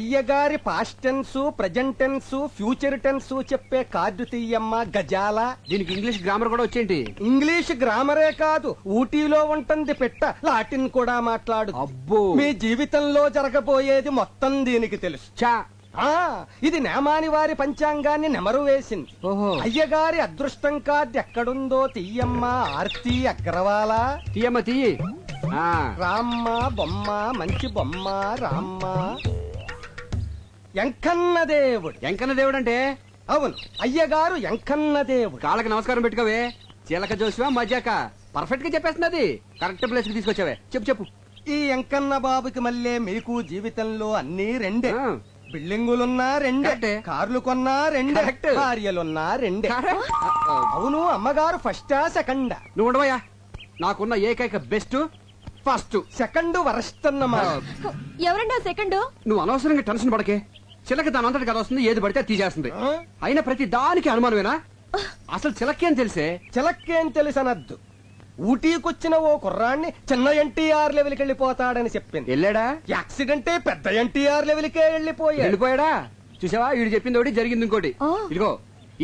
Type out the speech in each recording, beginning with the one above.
అయ్యగారి past tense, present tense, future tense చెప్పే card తీయమ్మ గజాల. దీనికి ఇంగ్లీష్ గ్రామర్ కూడా వచ్చేంటి? ఇంగ్లీష్ గ్రామరే కాదు, ఊటీలో ఉంటుంది పెట్ట, లాటిన్ కూడా మాట్లాడు. అబ్బో, మీ జీవితంలో జరగబోయేది మొత్తం దీనికి తెలుసు. చా ఇది నేమాని వారి పంచాంగాన్ని నెమరు వేసింది. ఓహో. అయ్యగారి అదృష్టం కార్డు ఎక్కడుందో తీయమ్మ ఆర్తి అగ్రవాల. తీయమ్మ తీయి. రామ్మ బొమ్మ, మంచి బొమ్మ రామ్మ. ఎంకన్న దేవుడు. ఎంకన్న దేవుడు అంటే? అవును, అయ్యగారు ఎంకన్న దేవుడు. కాళ్ళకి నమస్కారం పెట్టుకోవే. చిలక జోసివా మజాక పర్ఫెక్ట్ గా చెప్పేస్తున్నది. కరెక్ట్ ప్లేస్ కి తీసుకొచ్చావే. చెప్పు చెప్పు. ఈ ఎంకన్న బాబుకి మళ్ళీ మీకు జీవితంలో అన్ని రెండే. బిల్డింగులున్నా రెండే, కార్లు కొన్నా రెండే, భార్యలున్నా రెండే. అవును, అమ్మగారు ఫస్టా సెకండా? నువ్వు ఉండవయ్యా. నాకున్న ఏకైక బెస్ట్ ఫస్ట్, సెకండ్ వరస్ట్ అన్నమాట. ఎవరండి సెకండ్? నువ్వు అనవసరంగా టెన్షన్ పడకే. చిలక దాని అంతటి కదా వస్తుంది, ఏది పడితే తీసేస్తుంది. అయినా ప్రతి దానికి అనుమానమేనా? అసలు చిలకేం తెలిసే? చిలక్కేం తెలుసనద్దు. ఊటీకొచ్చిన ఓ కుర్రాన్ని చిన్న ఎన్టీఆర్ లెవెల్కి వెళ్ళిపోతాడని చెప్పింది. వెళ్ళాడా? యాక్సిడెంటే పెద్ద ఎన్టీఆర్ లెవెల్కే వెళ్ళిపోయాడా? చూసావా, వీడు చెప్పింది ఒకటి, జరిగింది ఇంకోటి. ఇదిగో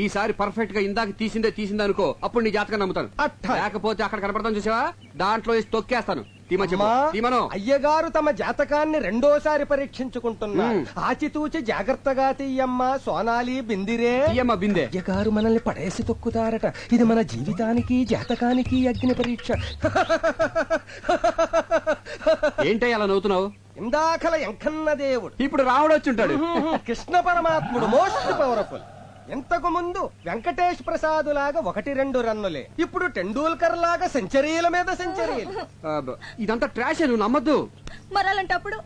ఈసారి పర్ఫెక్ట్ గా ఇందాక తీసిందే అనుకో, అప్పుడు నీ జాతకం నమ్ముతాను. లేకపోతే అక్కడ కనపడతాను చూసావా, దాంట్లో తొక్కేస్తాను. అయ్యగారు తమ జాతకాన్ని రెండోసారి పరీక్షించుకుంటున్నారు. ఆచితూచి జాగ్రత్తగా తీయమ్మ సోనాలి బిందిరే. బిందే. అయ్యగారు మనల్ని పడేసి తొక్కుతారట. ఇది మన జీవితానికి జాతకానికి అగ్ని పరీక్ష. ఏంటో అలా నవ్వుతున్నావు? ఇందాకల ఎంకన్న దేవుడు, ఇప్పుడు రాముడు వచ్చి ఉంటాడు. కృష్ణ పరమాత్ముడు మోస్ట్ పవర్ఫుల్. ఇంతకు ముందు వెంకటేష్ ప్రసాద్ లాగా 1-2 రన్నులే, ఇప్పుడు టెండూల్కర్ లాగా సెంచరీల మీద సెంచరీలు. ఇదంతా ట్రాష్, నువ్వు నమ్మద్దు. మరి అలాంటప్పుడు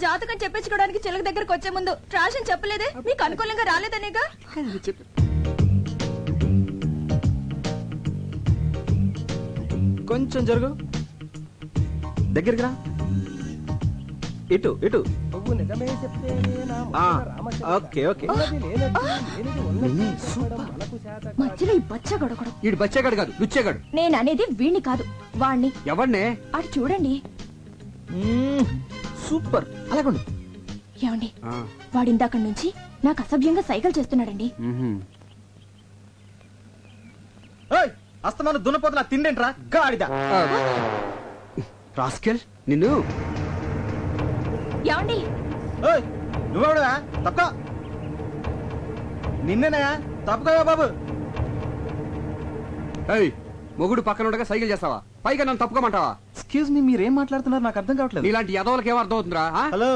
జాతకం చెప్పించుకోవడానికి చిలక దగ్గరకు వచ్చే ముందు ట్రాష్ అని చెప్పలేదే? నీకు అనుకూలంగా రాలేదనేగా. కొంచెం జరుగు, దగ్గరికి రా. ఇటు ఇటు. నువ్వు నిజమే చెప్తేనే నా ఓకే ఓకే. మధ్యలో ఈ బచ్చగడొకడు. వీడు బచ్చేగాడు కాదు, లుచ్చేగాడు. నేను అనేది వీణ్ణి కాదు, వాణ్ణి. ఎవరినే? అటు చూడండి. సూపర్, అలాగండు. ఏమండి, వాడిందాక నుంచి నాకు అసభ్యంగా సైకిల్ చేస్తున్నాడండి. అస్తమాను దున్నపోతున్నా తిండేంట్రా గాడిద. రాస్కెల్ నిన్ను. ఏమండి, నువ్వెవడా? తప్ప నిన్నేనా? తప్పుకోవా బాబు. మొగుడు పక్కన ఉండగా సైకిల్ చేస్తావా? పైగా నన్ను తప్పుకోమంటావా? ఎక్స్క్యూజ్ మీ, మీరేం మాట్లాడుతున్నారు నాకు అర్థం కావట్లేదు. ఇలాంటి యదవులకి ఏం అర్థం అవుతుందిరా? హలో,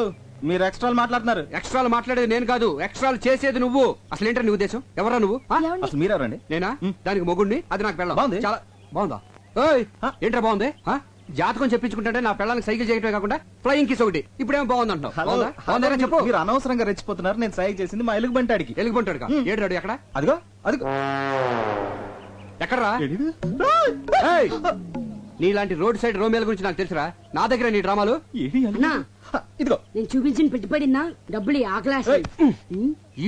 మీరు ఎక్స్ట్రాలు మాట్లాడుతున్నారు. ఎక్స్ట్రాలు మాట్లాడేది నేను కాదు, ఎక్స్ట్రాలు చేసేది నువ్వు. అసలు ఏంటో నీ ఉద్దేశం? ఎవరా నువ్వు? అసలు మీరెవరండి? నేనా? దానికి మొగుడిని, అది నాకు పెళ్ళం. బాగుంది. చాలా బాగుందా? ఏంట్రా బాగుంది? జాతకం చెప్పించుకుంటే నా పెళ్ళానికి సైకిల్ చేయటమే కాకుండా ఫ్లయింగ్ కిస్ ఒకటి. ఇప్పుడేమో బాగుంది అంటావు. చెప్పు. మీరు అనవసరంగా రెచ్చిపోతున్నారు. నేను సైకిల్ చేసింది మా ఎలుగు బంటాడికి. ఎలుగు బంటాడు ఏడు ఎక్కడ? అదిగో అదిగో. ఎక్కడరా? నీలాంటి రోడ్ సైడ్ రోమేల గురించి నాకు తెలుసురా. నా దగ్గర నీ డ్రామాలు. ఇదిగో నేను చూపించిన పెట్టుబడినా డబ్బులు ఆకలాశ.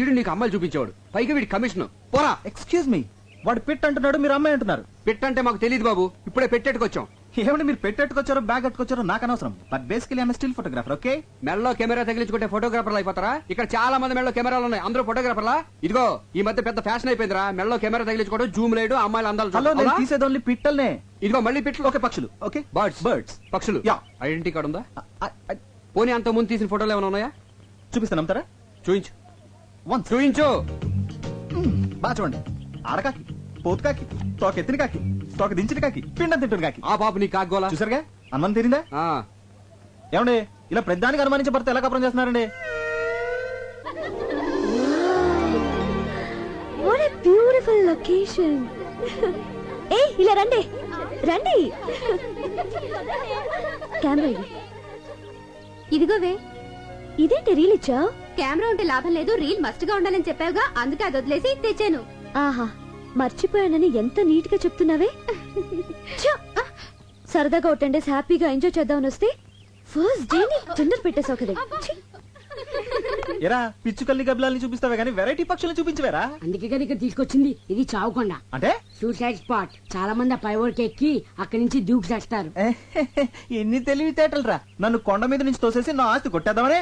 ఈడు నీకు అమ్మాయిలు చూపించేవాడు, పైగా వీడి కమిషన్. పోరా. ఎక్స్క్యూజ్ మీ, వాడు పిట్ అంటున్నాడు, మీరు అమ్మాయి అంటున్నారు. పిట్ అంటే మాకు తెలియదు బాబు, ఇప్పుడే పెట్టేట్టుకొచ్చాం. ఏమంటే మీరు పెట్టెట్టుకొచ్చారో బ్యాగ్ కట్టుకొచ్చారో నాకు అనవసరం. But basically I'm still photographer. Okay, మెల్లో కెమెరా తగిలించుకుంటే ఫోటోగ్రాఫర్లు అయిపోతారా? ఇక్కడ చాలా మంది మెల్లో కెమెరాలు ఉన్నాయి, అందరూ ఫోటోగ్రాఫర్లా? ఇదిగో ఈ మధ్య పెద్ద ఫ్యాషన్ అయిపోయిందిరా మెల్లో కెమెరా తగిలించుకోవడం, జూమ్ లేడు, అమ్మాయిలు అందాలు. హలో, నేను తీసేది ఓన్లీ పిట్టల్నే. ఇదిగో మళ్ళీ పిట్లు. ఓకే, పక్షులు. Okay, birds. పక్షులు. యా. ఐడెంటిటీ కార్డు ఉందా? పోనీ అంత ముందు తీసిన ఫోటోలు ఏమైనా ఉన్నాయా? చూపిస్తాను, నమ్ముతారా? చూయించు. వన్స్ చూయించు. బాగా చూడండి. ఆడకాకి, పోతు కాకి, తోక ఎత్తిన కాకి, తోక దించిన కాకి, పిండం తింటున్న కాకి. ఆ పాప నీ కాగోలా చూసారుగా, అనుమానం తీరిందా? ఏమండి, ఇలా ప్రతిదానికి అనుమానించే భర్త ఎలా కపరం చేస్తున్నారండి? What a beautiful location. ఏయ్, ఇలా రండి రండి. కెమెరా ఇది. ఇదిగోవే. ఇదేంటి రీల్ ఇచ్చావు? కెమెరా ఉంటే లాభం లేదు, రీల్ మస్ట్ గా ఉండాలని చెప్పావుగా, అందుకే అది వదిలేసి తెచ్చాను. ఆహా, మర్చిపోయానని ఎంత నీట్ గా చెప్తున్నావే. సరదాగా ఒక 10 days హ్యాపీగా ఎంజాయ్ చేద్దామని వస్తే ఫస్ట్ డే ని తొందర పెట్టేసావు కదా. ఎరా పిచ్చుకల్ని గబ్బిలాల్ని చూపిస్తావే కానీ వెరైటీ పక్షుల్ని చూపించవేరా? అందుకే కదా ఇక్కడ తీసుకొచ్చింది. ఇది చావుకొండ, అంటే సూసైడ్ స్పాట్. చాలా మంది ఆ పైవోడికి ఎక్కి అక్కడి నుంచి దూకి చేస్తారు. ఎన్ని తెలివితేటలు రా, నన్ను కొండ మీద నుంచి తోసేసి నా ఆస్తి కొట్టేద్దామనే.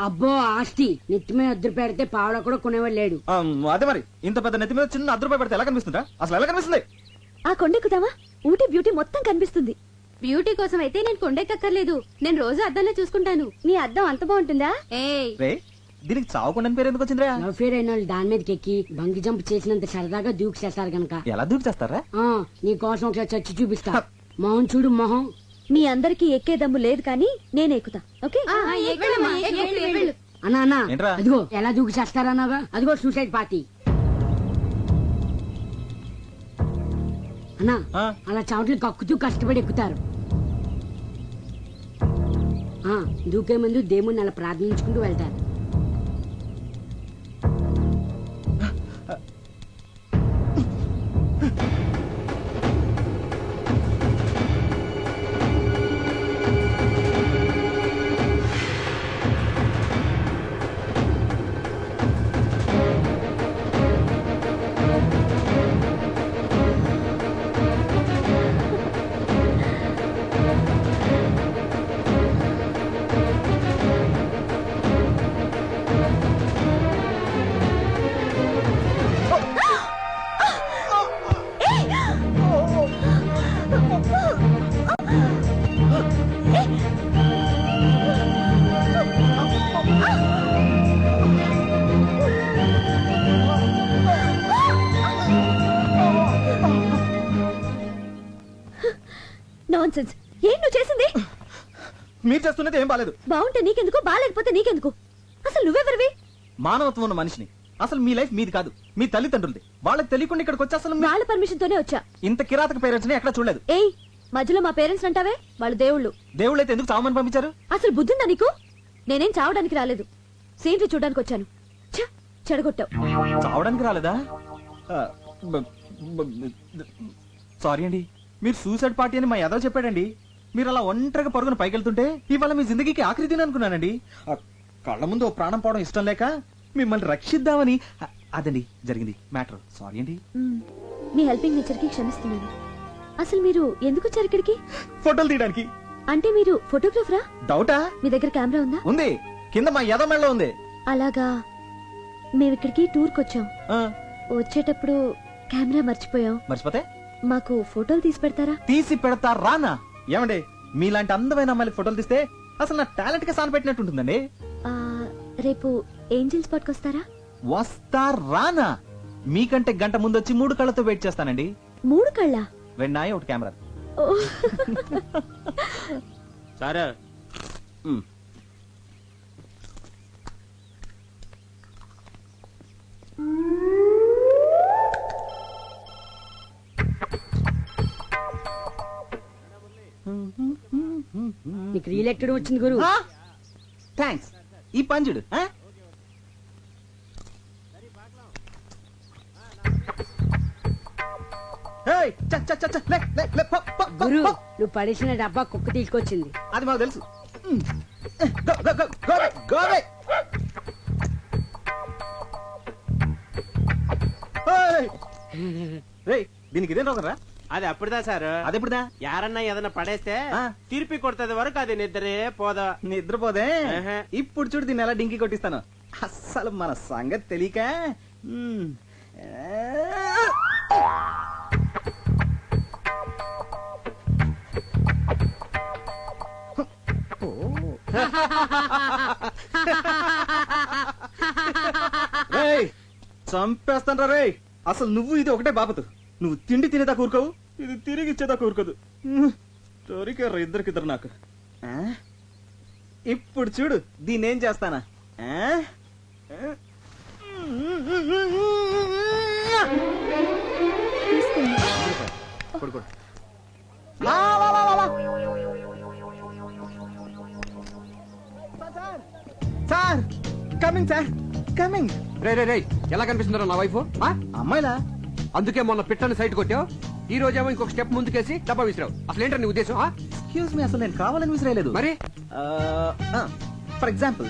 అబ్బో ఆస్తి నెత్తి మీద అద్దరు పెడితే పావడ కూడా కొనేవాడు లేడు. అదే మరి, ఇంత పెద్ద నెత్తి మీద చిన్న ₹1 పెడితే ఎలా కనిపిస్తుందా? అసలు ఎలా కనిపిస్తుంది? ఆ కొండెక్కుదామా? ఊటీ బ్యూటీ మొత్తం కనిపిస్తుంది. బ్యూటీ కోసం అయితే నేను కొండెక్కర్లేదు, నేను రోజు అద్దంలో చూసుకుంటాను. నీ అద్దం అంత బాగుంటుందా? ఏయ్ రే, దీనికి చావుకుండా పేరు ఎందుకు వచ్చిందిరా? లవ్ ఫేర్ అయిన వాళ్ళు దాని మీదకి ఎక్కి బంగి జంప్ చేసినంత సరదాగా దూకి చేస్తారు గనక. ఎలా దూకి చేస్తారా? నీ కోసం ఒకసారి చచ్చి చూపిస్తా. మొహం చూడు మొహం. మీ అందరికి ఎక్కే దమ్ము లేదు కానీ నేను ఎక్కుతా. ఓకే అన్నా అన్నా ఏంట్రా? అదిగో ఎలా దూకి చేస్తారన్నాగా, అదిగో సూసైడ్ పార్టీ. అన్నా అలా చావట్లు కక్కుతూ కష్టపడి ఎక్కుతారు. దూకే ముందు దేవుణ్ణి అలా ప్రార్థించుకుంటూ వెళ్తారు. నాన్సెన్స్. ఏం నువ్వు చేసింది? మీరు చేస్తున్నది ఏం బాలేదు. బాగుంటే నీకెందుకు, బాగాలేకపోతే నీకెందుకు? అసలు నువ్వెవరివి? మానవత్వం ఉన్న మనిషిని. అసలు మీ లైఫ్ మీది కాదు, మీ తల్లిదండ్రులది. వాళ్ళకి తెలియకుండా ఇక్కడికి వచ్చి అసలు వాళ్ళ పర్మిషన్ తోనే వచ్చా. ఇంత కిరాతక పేరెంట్స్ ని ఎక్కడ చూడలేదు. ఏయ్, మధ్యలో మా పేరెంట్స్ అంటావే, వాళ్ళు దేవుళ్ళు. దేవుళ్ళైతే ఎందుకు చావమని పంపించారు? అసలు బుద్ధిందా నీకు? నేనేం చావడానికి రాలేదు, సీన్లు చూడడానికి వచ్చాను. ఛ, చెడగొట్టావు. చావడానికి రాలేదా? సారీ అండి, మీరు సూసైడ్ పార్టీ అని మా యాదవ్ చెప్పాడండి. మీరు అలా ఒంటరిగా పరుగున పైకెళ్తుంటే ఇవాళ మీ జిందగీకి ఆఖరి దిన అనుకున్నానండి. కళ్ళ ముందు ఓ ప్రాణం పోవడం ఇష్టం లేక మిమ్మల్ని రక్షిద్దామని. అదండి జరిగింది మ్యాటర్. సారీ అండి. మీ హెల్పింగ్ నేచర్ కి క్షమిస్తున్నాను. అసలు మీరు ఎందుకు వచ్చారు ఇక్కడికి? ఫోటోలు తీయడానికి. అంటే మీరు ఫోటోగ్రాఫరా? డౌటా? మీ దగ్గర కెమెరా ఉందా? ఉంది, కింద మా యాదవ్ మెడలో ఉంది. అలాగా. మేము ఇక్కడికి టూర్ కొచ్చాం. వచ్చేటప్పుడు కెమెరా మర్చిపోయాం. మర్చిపోతే మాకు ఫోటోలు తీసి పెడతారా? తీసి పెడతా రానా? ఏమండి, మీలాంటి అందమైన అమ్మాయిలు ఫోటోలు తీస్తే అసలు నా టాలెంట్ కి సాన పెట్టినట్టు ఉంటుందండి. రేపు ఏంజిల్ స్పాట్ కి వస్తారా? వస్తా రానా? మీకంటే గంట ముందు వచ్చి 3 కళ్ళతో వెయిట్ చేస్తానండి. 3 కళ్ళ? వెన్నాయి ఒకటి కెమెరా. సరే నీకు రీల్ ఎక్కడం వచ్చింది గురు? థ్యాంక్స్. ఈ పంజుడు గురు నువ్వు పడేసిన డబ్బా కుక్క తీసుకొచ్చింది. అది మాకు తెలుసు. దీనికి ఇదేం రోగరా? అది అప్పుడుదా సార్. అది ఎప్పుడుదా? యారన్నా ఏదన్నా పడేస్తే తిరిపి కొడుతుంది వరకు అది నిద్రే పోదా. నిద్రపోదే. ఇప్పుడు చూడు దీన్ని ఎలా డింకి కొట్టిస్తాను. అస్సలు మన సంగతి తెలియక. చంపేస్తాను రే. అసలు నువ్వు ఇది ఒకటే బాపతు. నువ్వు తిండి తినేదా కూరుకోవు, ఇది తిరిగి ఇచ్చేదా కూరుకోదు. దొరికారు ఇద్దరికిద్దరు నాకు. ఇప్పుడు చూడు దీన్ని ఏం చేస్తానా. Sir coming, sir coming. రే రే రే, ఎలా కనిపిస్తుందో నా వైఫ్? అమ్మాయిలా? అందుకే మొన్న పిట్టని సైట్ కొట్టావు, ఈ రోజేమో ఇంకొక స్టెప్ ముందుకేసి డబ్బా విసిరావు. అసలు ఏంటో నీ ఉద్దేశం? ఎక్స్క్యూజ్ మీ, అసలు నేను కావాలని విసిరేయలేదు. మరి ఫర్ ఎగ్జాంపుల్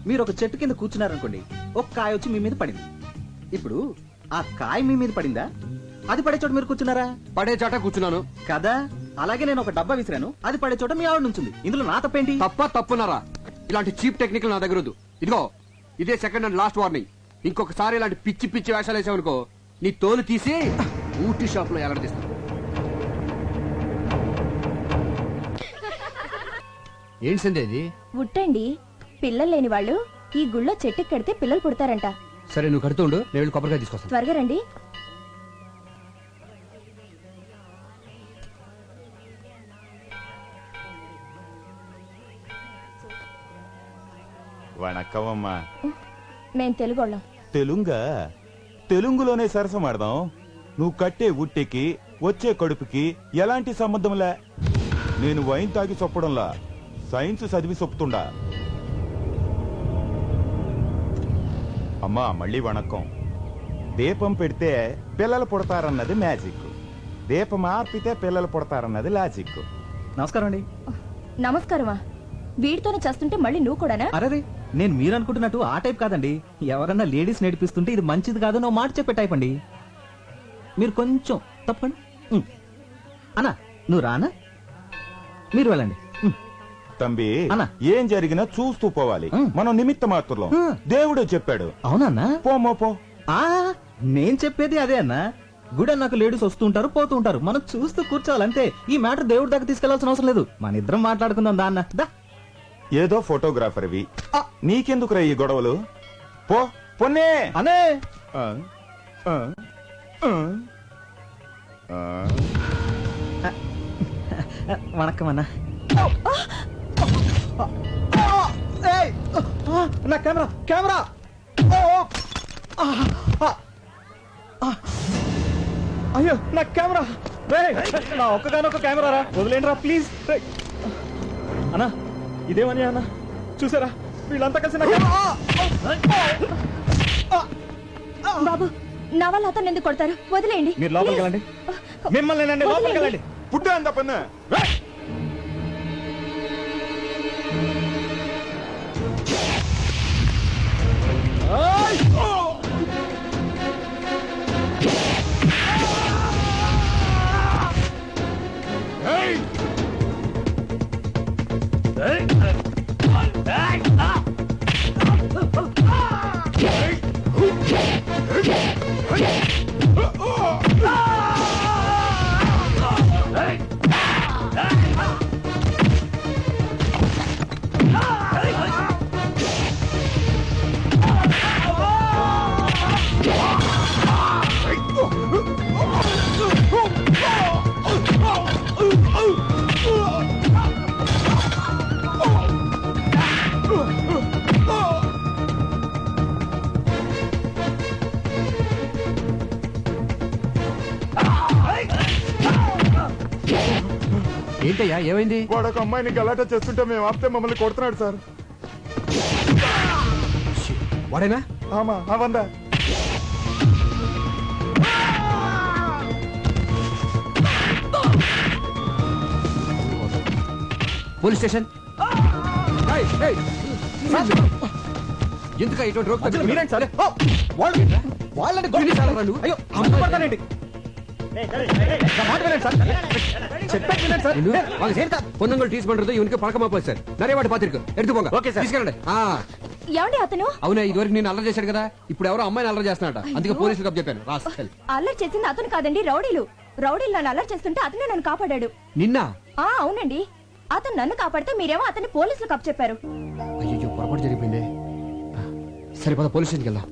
మీరు ఒక చెట్టు కింద కూర్చున్నారనుకోండి, ఒక కాయ వచ్చి మీ మీద పడింది. ఇప్పుడు ఆ కాయ మీ మీద పడిందా, అది పడే చోట మీరు కూర్చున్నారా? పడే చోట కూర్చున్నాను కదా. అలాగే నేను ఒక డబ్బా విసిరాను, అది పడే చోట మీ ఆవిడ నుంచింది. ఇందులో నా తప్పేంటి? తప్పున్నారా? ఇలాంటి చీప్ టెక్నిక్ నా దగ్గర వద్దు. ఇదిగో ఇదే సెకండ్ అండ్ లాస్ట్ వార్నింగ్. ఇంకొకసారి ఇలాంటి పిచ్చి పిచ్చి వేషాలు వేసావనుకో, నీ తోలు తీసి ఊటీ షాప్ లో ఎలాడదీస్తాను. ఏంటి సందేది? ఉట్టండి. పిల్లలు లేని వాళ్ళు ఈ గుళ్ళో చెట్టుకి కడితే పిల్లలు పుడతారంట. సరే నువ్వు కడుతూ ఉండు, నేను వెళ్ళి కొబ్బరికాయ తీసుకొస్తాను. త్వరగా రండి. వణక్కమమ్మా. మేం తెలుగోళ్ళం. తెలుగులోనే సరసమాడదాం. నువ్వు కట్టే ఉట్టెకి వచ్చే కడుపుకి ఎలాంటి సంబంధంలే. నేను వైన్ తాగి చొప్పడంలా సైన్స్ చదివి చొప్పుతుండా. అమ్మా మళ్ళీ వణక్కం. దీపం పెడితే పిల్లలు పుడతారన్నది మ్యాజిక్, దీపం ఆర్పితే పిల్లలు పుడతారన్నది లాజిక్. నమస్కారం అండి. నమస్కారమా? వీడితోనే చేస్తుంటే మళ్ళీ నువ్వు కూడానా? అరే, నేను మీరు అనుకుంటున్నట్టు ఆ టైప్ కాదండి. ఎవరన్నా లేడీస్ నేర్పిస్తుంటే ఇది మంచిది కాదు నువ్వు మాట చెప్పే టైప్ అండి. మీరు కొంచెం తప్పండి. అన్నా నువ్వు రానా, మీరు వెళ్ళండి. తంబి అన్న. ఏం జరిగినా చూస్తూ పోవాలి. మనం నిమిత్త మాత్రం. దేవుడే చెప్పాడు. అవునన్నా? పోమో పో. నేను చెప్పేది అదే అన్నా. గుడి నాకు లేడీస్ వస్తూ ఉంటారు పోతూ ఉంటారు, మనం చూస్తూ కూర్చోవాలంతే. ఈ మ్యాటర్ దేవుడి దగ్గర తీసుకెళ్లాల్సిన అవసరం లేదు. మన ఇద్దరం మాట్లాడుకుందాం దా అన్న. దా. ఏదో ఫోటోగ్రాఫర్వి, నీకెందుకురా ఈ గొడవలు? పో పొన్నే అనే. వణక్కం అన్నా. నా కెమెరా కెమెరా. అయ్యో నా కెమెరా. నా ఒక్కగానొక్క కెమెరా రా, వదిలేండి రా ప్లీజ్. అన్నా ఇదేమని అన్న చూసారా, వీళ్ళంతా కలిసి నా బాబు, నా వల్ల అతను ఎందుకు కొడతారు? వదిలేయండి. మీరు లోపలికి వెళ్ళండి. మిమ్మల్ని లోపలికి వెళ్ళండి. పుట్ట అంత పన్ను. ఏంటయ్యా ఏమైంది? వాడొక అమ్మాయిని గలాటా చేస్తుంటే మేము ఆపితే మమ్మల్ని కొడుతున్నాడు సార్. వాడేనా? ఆమా అవందా. Police station. ఎందుక ఇటువంటి రోగ్ మీరేంటి సార్? వాళ్ళని అయ్యో అమ్ముపడతానండి. పొన్నంగల్ టీస్ పண்றது ఇవనికి పழக்கமா போய் சார். நிறைய வாட்டி பாத்திருக்கு. எடுத்து போங்க. Okay sir. తీసుకెళ్ళండి. ఏమండి అతను? అవునా, ఇదివరకు నేను అల్లరి చేశాడు కదా, ఇప్పుడు ఎవరో అమ్మాయిని అల్లరి చేస్తున్నాట. అందుకే పోలీసులకు అప్ చెప్పాను. రాస్కల్. అల్లరి చేసింది అతను కాదండి, రౌడీలు. రౌడీలు నన్ను అల్లరి చేస్తుంటే అతనే నన్ను కాపాడాడు. నిన్న? అవునండి. అతను నన్ను కాపాడితే మీరేమో అతన్ని పోలీసులకు అప్ చెప్పారు. అయ్యో పొరపాటు జరిగిపోయింది. సరే పద పోలీస్ స్టేషన్కి వెళ్దాం.